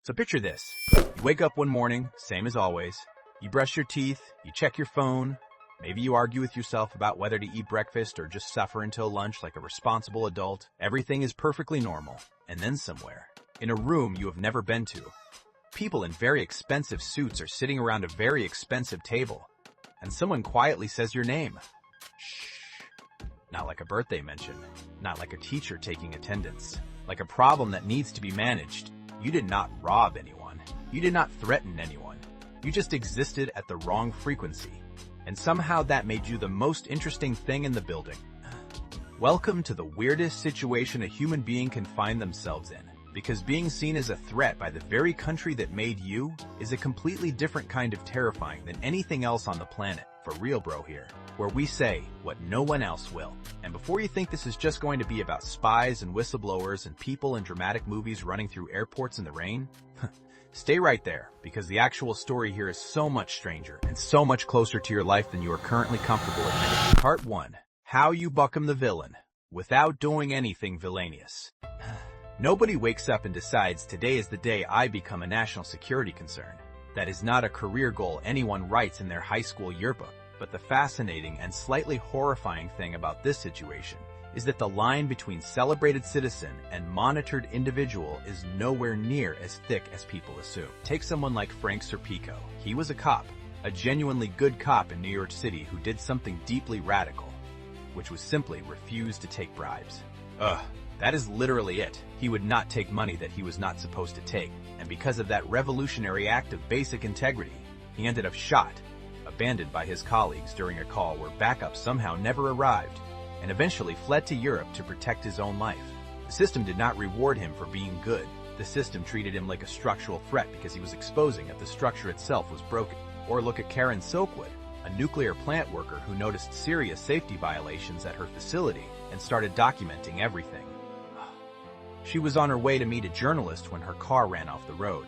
So picture this. You wake up one morning, same as always. You brush your teeth, you check your phone. Maybe you argue with yourself about whether to eat breakfast or just suffer until lunch like a responsible adult. Everything is perfectly normal. And then somewhere, in a room you have never been to, people in very expensive suits are sitting around a very expensive table. And someone quietly says your name. Shh. Not like a birthday mention. Not like a teacher taking attendance. Like a problem that needs to be managed. You did not rob anyone. You did not threaten anyone. You just existed at the wrong frequency. And somehow that made you the most interesting thing in the building. Welcome to the weirdest situation a human being can find themselves in. Because being seen as a threat by the very country that made you is a completely different kind of terrifying than anything else on the planet. For real, bro, here. Where we say what no one else will. And before you think this is just going to be about spies and whistleblowers and people in dramatic movies running through airports in the rain, stay right there, because the actual story here is so much stranger and so much closer to your life than you are currently comfortable admitting. Part 1. How you become the villain without doing anything villainous. Nobody wakes up and decides today is the day I become a national security concern. That is not a career goal anyone writes in their high school yearbook. But the fascinating and slightly horrifying thing about this situation is that the line between celebrated citizen and monitored individual is nowhere near as thick as people assume. Take someone like Frank Serpico. He was a cop, a genuinely good cop in New York City who did something deeply radical, which was simply refuse to take bribes. That is literally it. He would not take money that he was not supposed to take, and because of that revolutionary act of basic integrity, he ended up shot, abandoned by his colleagues during a call where backup somehow never arrived, and eventually fled to Europe to protect his own life. The system did not reward him for being good. The system treated him like a structural threat because he was exposing that the structure itself was broken. Or look at Karen Silkwood, a nuclear plant worker who noticed serious safety violations at her facility and started documenting everything. She was on her way to meet a journalist when her car ran off the road.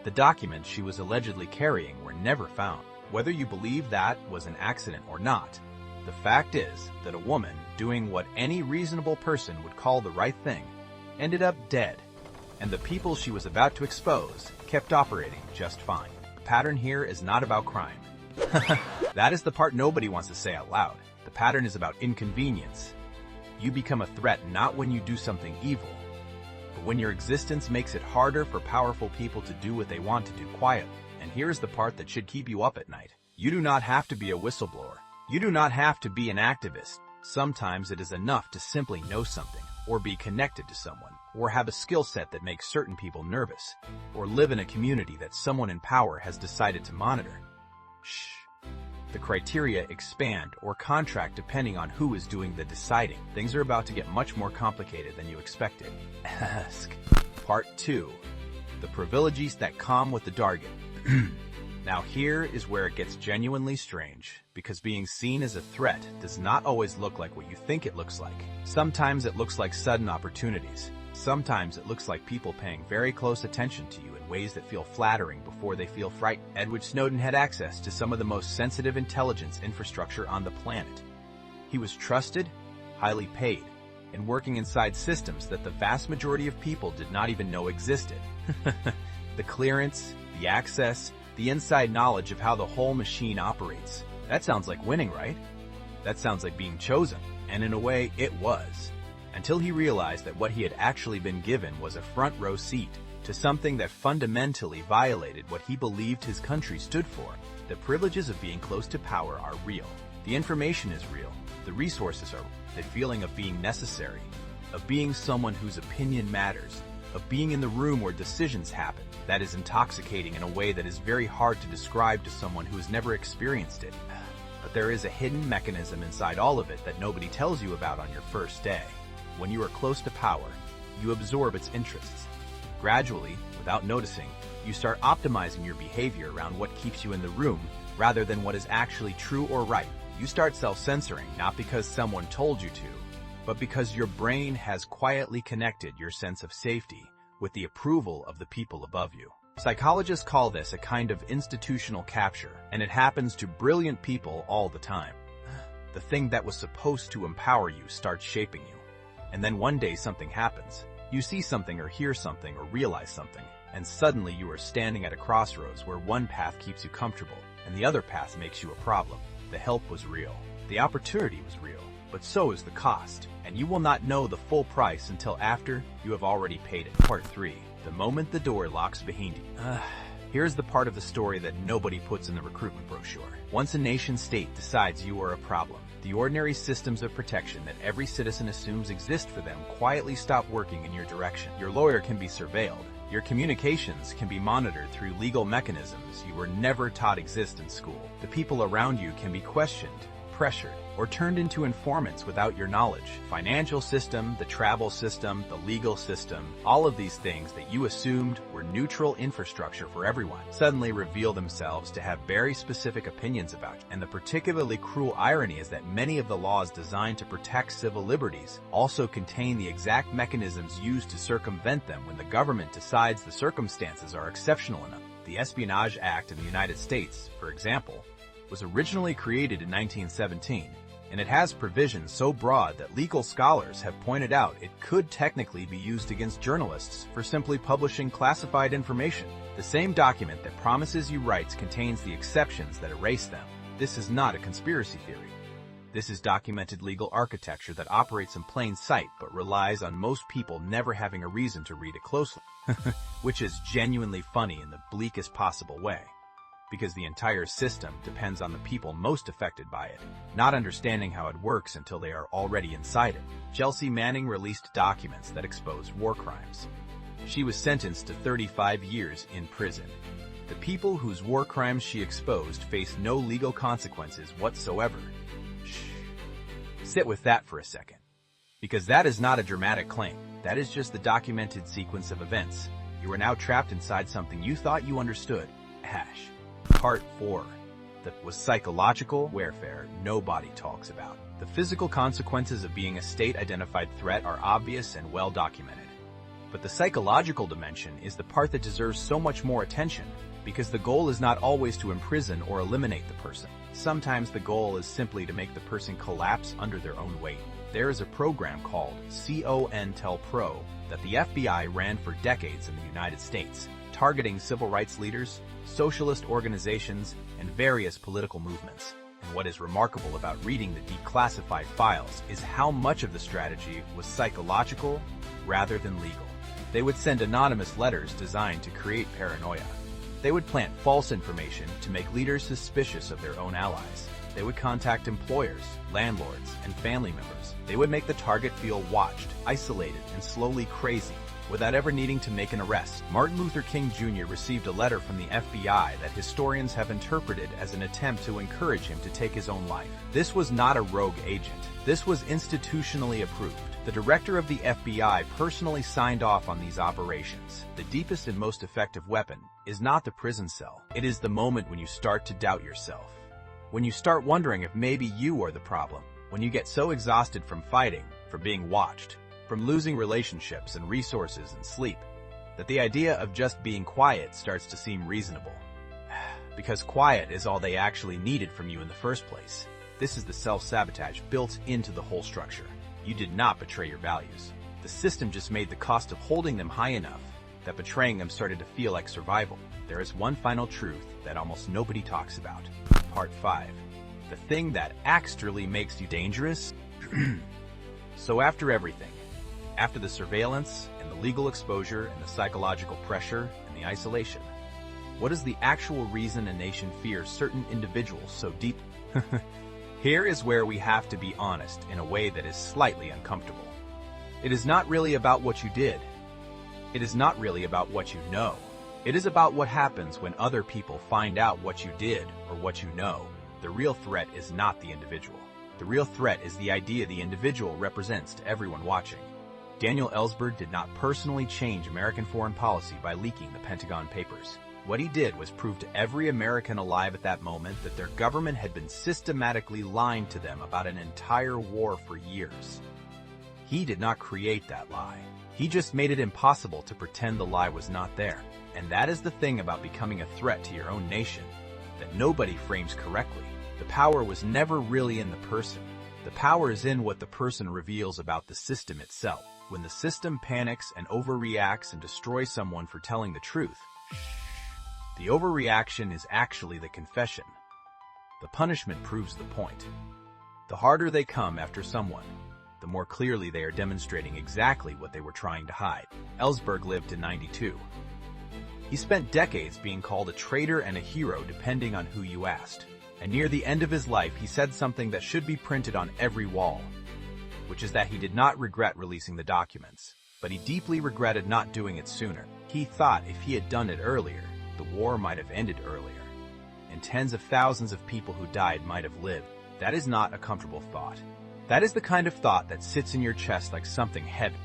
The documents she was allegedly carrying were never found. Whether you believe that was an accident or not, the fact is that a woman doing what any reasonable person would call the right thing ended up dead, and the people she was about to expose kept operating just fine. The pattern here is not about crime. That is the part nobody wants to say out loud. The pattern is about inconvenience. You become a threat not when you do something evil, but when your existence makes it harder for powerful people to do what they want to do quietly. And here's the part that should keep you up at night. You do not have to be a whistleblower. You do not have to be an activist. Sometimes it is enough to simply know something, or be connected to someone, or have a skill set that makes certain people nervous, or live in a community that someone in power has decided to monitor. Shh. The criteria expand or contract depending on who is doing the deciding. Things are about to get much more complicated than you expected. Ask. Part 2. The privileges that come with the Dargan. Now here is where it gets genuinely strange, because being seen as a threat does not always look like what you think it looks like. Sometimes it looks like sudden opportunities. Sometimes it looks like people paying very close attention to you in ways that feel flattering before they feel frightened. Edward Snowden had access to some of the most sensitive intelligence infrastructure on the planet. He was trusted, highly paid, and working inside systems that the vast majority of people did not even know existed. The clearance, the access, the inside knowledge of how the whole machine operates. That sounds like winning, right? That sounds like being chosen. And in a way, it was. Until he realized that what he had actually been given was a front row seat to something that fundamentally violated what he believed his country stood for. The privileges of being close to power are real. The information is real. The resources are real. The feeling of being necessary, of being someone whose opinion matters, of being in the room where decisions happen. That is intoxicating in a way that is very hard to describe to someone who has never experienced it. But there is a hidden mechanism inside all of it that nobody tells you about on your first day. When you are close to power, you absorb its interests. Gradually, without noticing, you start optimizing your behavior around what keeps you in the room rather than what is actually true or right. You start self-censoring not because someone told you to, but because your brain has quietly connected your sense of safety with the approval of the people above you. Psychologists call this a kind of institutional capture, and it happens to brilliant people all the time. The thing that was supposed to empower you starts shaping you. And then one day something happens. You see something or hear something or realize something, and suddenly you are standing at a crossroads where one path keeps you comfortable and the other path makes you a problem. The help was real. The opportunity was real. But so is the cost, and you will not know the full price until after you have already paid it. Part 3. The moment the door locks behind you. Here's the part of the story that nobody puts in the recruitment brochure. Once a nation-state decides you are a problem, the ordinary systems of protection that every citizen assumes exist for them quietly stop working in your direction. Your lawyer can be surveilled. Your communications can be monitored through legal mechanisms you were never taught exist in school. The people around you can be questioned, pressured, or turned into informants without your knowledge. Financial system, the travel system, the legal system, all of these things that you assumed were neutral infrastructure for everyone suddenly reveal themselves to have very specific opinions about you. And the particularly cruel irony is that many of the laws designed to protect civil liberties also contain the exact mechanisms used to circumvent them when the government decides the circumstances are exceptional enough. The Espionage Act in the United States, for example, was originally created in 1917, and it has provisions so broad that legal scholars have pointed out it could technically be used against journalists for simply publishing classified information. The same document that promises you rights contains the exceptions that erase them. This is not a conspiracy theory. This is documented legal architecture that operates in plain sight but relies on most people never having a reason to read it closely, which is genuinely funny in the bleakest possible way, because the entire system depends on the people most affected by it, not understanding how it works until they are already inside it. Chelsea Manning released documents that exposed war crimes. She was sentenced to 35 years in prison. The people whose war crimes she exposed faced no legal consequences whatsoever. Shh. Sit with that for a second. Because that is not a dramatic claim. That is just the documented sequence of events. You are now trapped inside something you thought you understood. Part 4. That was psychological warfare nobody talks about. The physical consequences of being a state-identified threat are obvious and well documented. But the psychological dimension is the part that deserves so much more attention, because the goal is not always to imprison or eliminate the person. Sometimes the goal is simply to make the person collapse under their own weight. There is a program called CONTELPRO that the FBI ran for decades in the United States, targeting civil rights leaders, socialist organizations, and various political movements. And what is remarkable about reading the declassified files is how much of the strategy was psychological rather than legal. They would send anonymous letters designed to create paranoia. They would plant false information to make leaders suspicious of their own allies. They would contact employers, landlords, and family members. They would make the target feel watched, isolated, and slowly crazy, without ever needing to make an arrest. Martin Luther King Jr. received a letter from the FBI that historians have interpreted as an attempt to encourage him to take his own life. This was not a rogue agent. This was institutionally approved. The director of the FBI personally signed off on these operations. The deepest and most effective weapon is not the prison cell. It is the moment when you start to doubt yourself. When you start wondering if maybe you are the problem. When you get so exhausted from fighting, from being watched, from losing relationships and resources and sleep, that the idea of just being quiet starts to seem reasonable. Because quiet is all they actually needed from you in the first place. This is the self-sabotage built into the whole structure. You did not betray your values. The system just made the cost of holding them high enough that betraying them started to feel like survival. There is one final truth that almost nobody talks about. Part 5. The thing that actually makes you dangerous? So after everything, after the surveillance and the legal exposure and the psychological pressure and the isolation, what is the actual reason a nation fears certain individuals so deeply? Here is where we have to be honest in a way that is slightly uncomfortable. It is not really about what you did. It is not really about what you know. It is about what happens when other people find out what you did or what you know. The real threat is not the individual. The real threat is the idea the individual represents to everyone watching. Daniel Ellsberg did not personally change American foreign policy by leaking the Pentagon Papers. What he did was prove to every American alive at that moment that their government had been systematically lying to them about an entire war for years. He did not create that lie. He just made it impossible to pretend the lie was not there. And that is the thing about becoming a threat to your own nation, that nobody frames correctly. The power was never really in the person. The power is in what the person reveals about the system itself. When the system panics and overreacts and destroys someone for telling the truth, the overreaction is actually the confession. The punishment proves the point. The harder they come after someone, the more clearly they are demonstrating exactly what they were trying to hide. Ellsberg lived to 92. He spent decades being called a traitor and a hero depending on who you asked. And near the end of his life, he said something that should be printed on every wall, which is that he did not regret releasing the documents, but he deeply regretted not doing it sooner. He thought if he had done it earlier, the war might have ended earlier, and tens of thousands of people who died might have lived. That is not a comfortable thought. That is the kind of thought that sits in your chest like something heavy.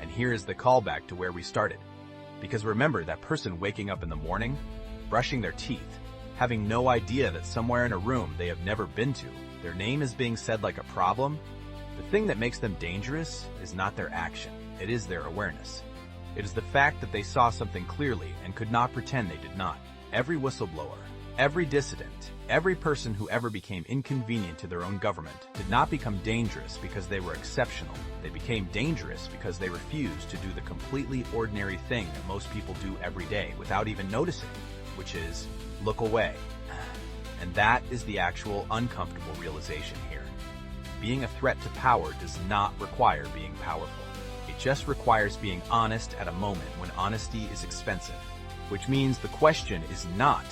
And here is the callback to where we started. Because remember that person waking up in the morning, brushing their teeth, having no idea that somewhere in a room they have never been to, their name is being said like a problem? The thing that makes them dangerous is not their action, it is their awareness. It is the fact that they saw something clearly and could not pretend they did not. Every whistleblower, every dissident, every person who ever became inconvenient to their own government did not become dangerous because they were exceptional. They became dangerous because they refused to do the completely ordinary thing that most people do every day without even noticing, which is look away. And that is the actual uncomfortable realization here. Being a threat to power does not require being powerful. It just requires being honest at a moment when honesty is expensive. Which means the question is not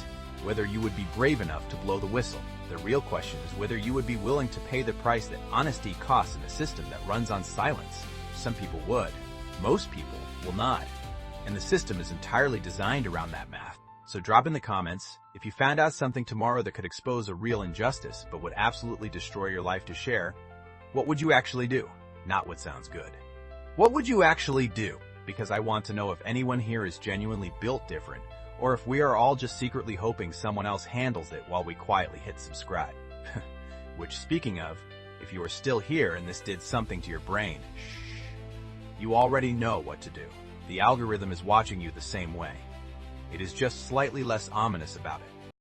whether you would be brave enough to blow the whistle. The real question is whether you would be willing to pay the price that honesty costs in a system that runs on silence. Some people would. Most people will not. And the system is entirely designed around that math. So drop in the comments, if you found out something tomorrow that could expose a real injustice but would absolutely destroy your life to share, what would you actually do? Not what sounds good. What would you actually do? Because I want to know if anyone here is genuinely built different, or if we are all just secretly hoping someone else handles it while we quietly hit subscribe. Which, speaking of, if you are still here and this did something to your brain, you already know what to do. The algorithm is watching you the same way. It is just slightly less ominous about it.